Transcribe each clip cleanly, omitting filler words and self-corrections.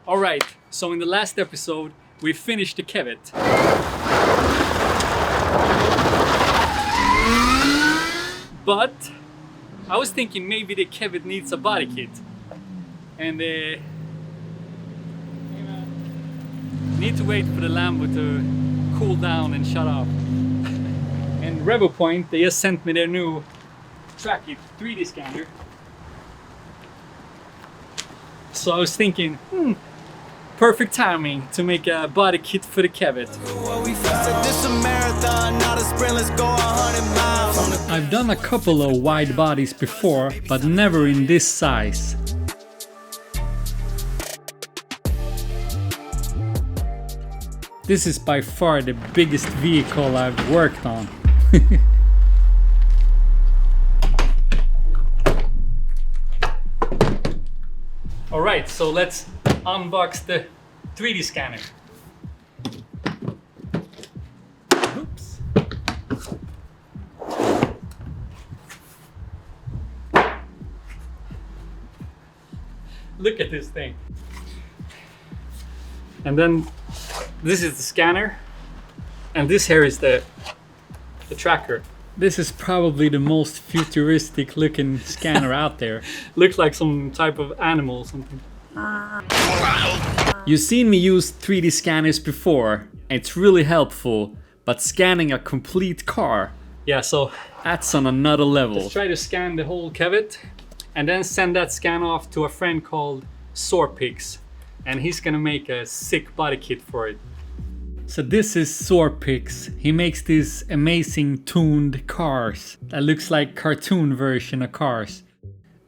Alright, so in the last episode, we finished the Kewet. But I was thinking maybe the Kewet needs a body kit. And need to wait for the Lambo to cool down and shut off. And Revo Point, they just sent me their new Track It 3D scanner. So I was thinking, perfect timing to make a body kit for the Kewet. I've done a couple of wide bodies before, but never in this size. This is by far the biggest vehicle I've worked on. Alright, so let's unbox the 3D scanner. Oops. Look at this thing. And then this is the scanner, and this here is the tracker. This is probably the most futuristic looking scanner out there. Looks like some type of animal or something. You've seen me use 3D scanners before. It's really helpful, but scanning a complete car, yeah, so that's on another level. Let's try to scan the whole Kewet and then send that scan off to a friend called Sorpix, and he's gonna make a sick body kit for it. So this is Sorpix. He makes these amazing tuned cars that looks like cartoon version of cars.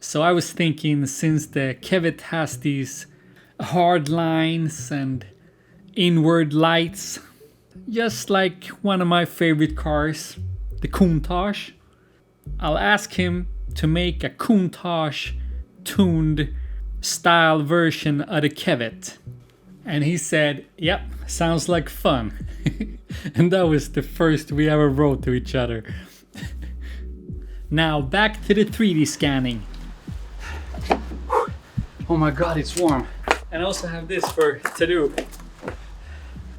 So I was thinking, since the Kewet has these hard lines and inward lights, just like one of my favorite cars, the Countach, I'll ask him to make a Countach tuned style version of the Kewet. And he said, yep, sounds like fun. And that was the first we ever wrote to each other. Now back to the 3D scanning. Oh my god, it's warm. And I also have this to do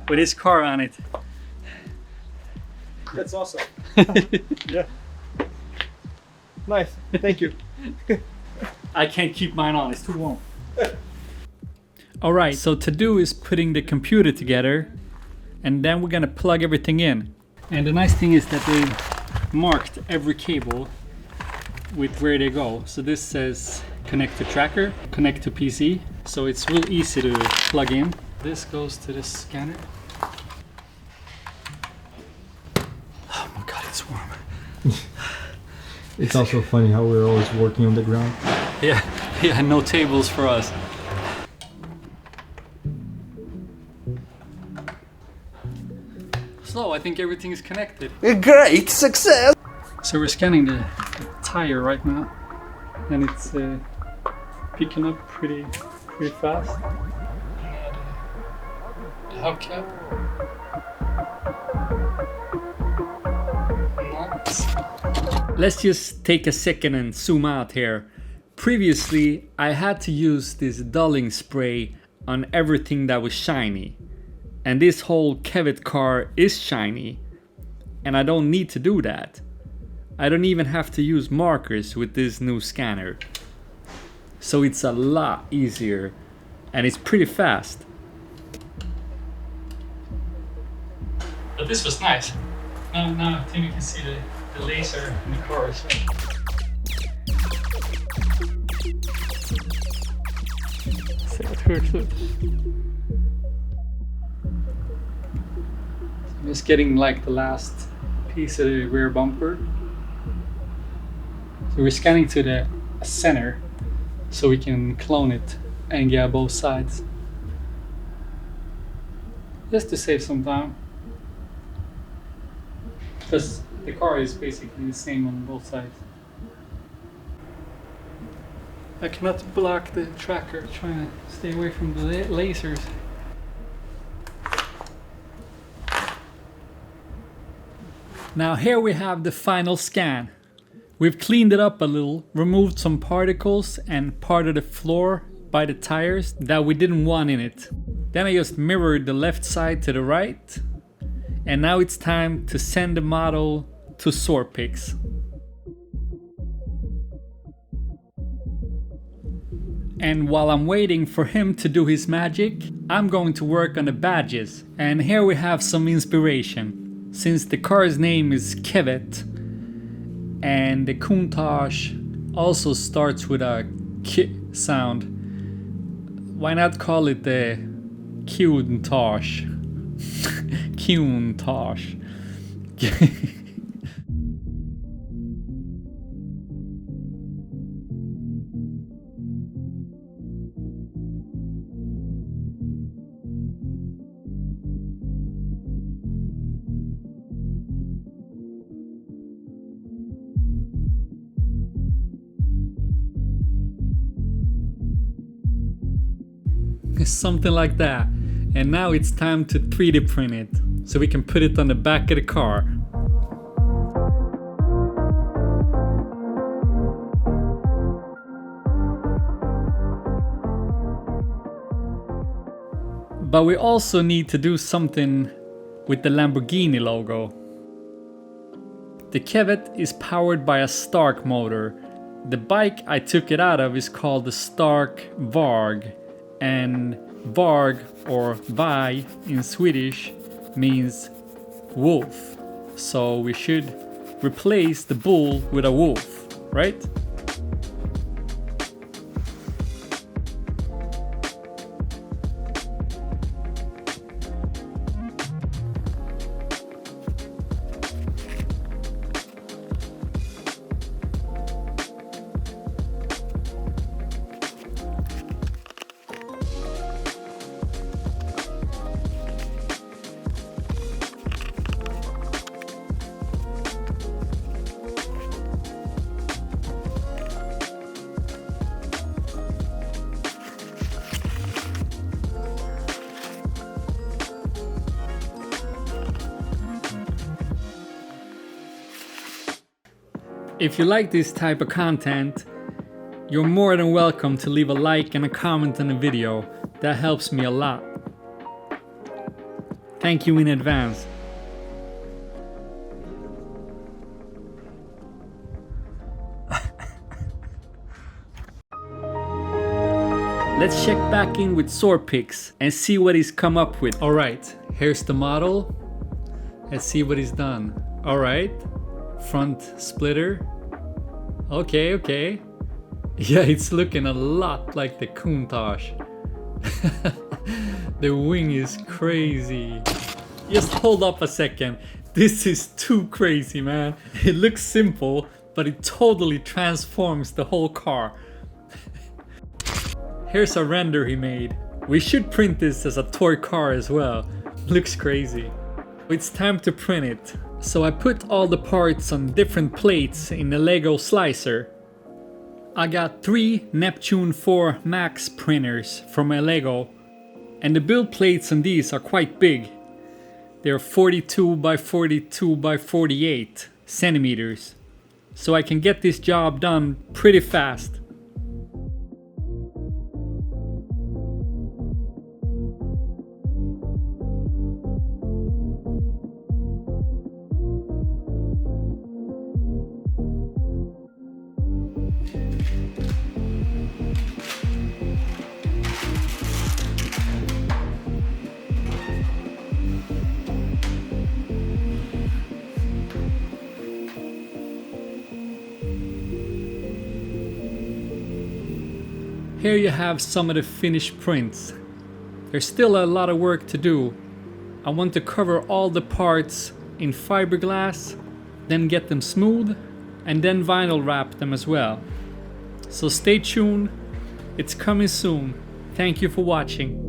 with his car on it. That's awesome. Yeah. Nice, thank you. I can't keep mine on, it's too warm. Alright, so to do is putting the computer together, and then we're gonna plug everything in. And the nice thing is that they marked every cable with where they go. So this says connect to tracker, connect to PC, so it's real easy to plug in. This goes to the scanner. Oh my god, it's warm. It's also funny how we're always working on the ground. Yeah, no tables for us. So I think everything is connected. A great success! So we're scanning the tire right now, and it's picking up pretty fast. The hubcap. Nice. Let's just take a second and zoom out here. Previously, I had to use this dulling spray on everything that was shiny. And this whole Kewet car is shiny, and I don't need to do that. I don't even have to use markers with this new scanner. So it's a lot easier, and it's pretty fast. But this was nice. Now I think you can see the laser in the car as well. Se vad högt ut. I'm just getting like the last piece of the rear bumper. So we're scanning to the center so we can clone it and get both sides. Just to save some time. Because the car is basically the same on both sides. I cannot block the tracker, trying to stay away from the lasers. Now here we have the final scan. We've cleaned it up a little, removed some particles and part of the floor by the tires that we didn't want in it. Then I just mirrored the left side to the right. And now it's time to send the model to SourcePix. And while I'm waiting for him to do his magic, I'm going to work on the badges. And here we have some inspiration. Since the car's name is Kewet, and the Countach also starts with a K sound, why not call it the Countach? Countach. Something like that. And now it's time to 3D print it so we can put it on the back of the car. But we also need to do something with the Lamborghini logo. The Kewet is powered by a Stark motor. The bike I took it out of is called the Stark Varg. And Varg, or Vai in Swedish, means wolf. So we should replace the bull with a wolf, right? If you like this type of content, you're more than welcome to leave a like and a comment on the video. That helps me a lot. Thank you in advance. Let's check back in with SourcePix and see what he's come up with. Alright, here's the model. Let's see what he's done. Alright, front splitter. Okay. Yeah, it's looking a lot like the Countach. The wing is crazy. Just hold up a second. This is too crazy, man. It looks simple, but it totally transforms the whole car. Here's a render he made. We should print this as a toy car as well. Looks crazy. It's time to print it. So I put all the parts on different plates in the Lego slicer. I got 3 Neptune 4 Max printers from my Lego, and the build plates on these are quite big. They're 42 by 42 by 48 centimeters, so I can get this job done pretty fast. Here you have some of the finished prints. There's still a lot of work to do. I want to cover all the parts in fiberglass, then get them smooth, and then vinyl wrap them as well. So stay tuned, it's coming soon. Thank you for watching.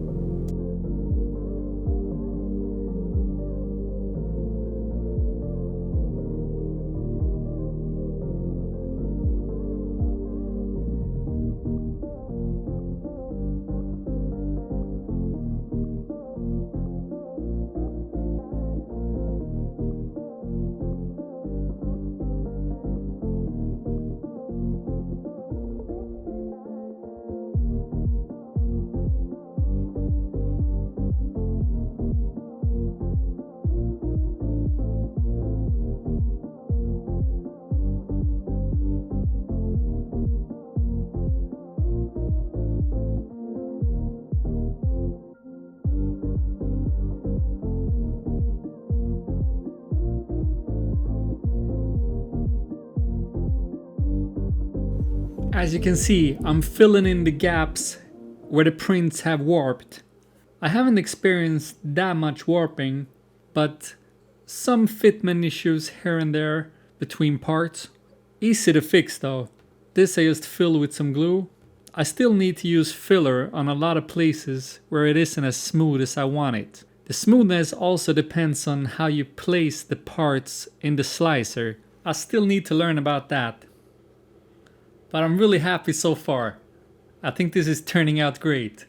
As you can see, I'm filling in the gaps where the prints have warped. I haven't experienced that much warping, but some fitment issues here and there between parts. Easy to fix though. This I just fill with some glue. I still need to use filler on a lot of places where it isn't as smooth as I want it. The smoothness also depends on how you place the parts in the slicer. I still need to learn about that. But I'm really happy so far. I think this is turning out great.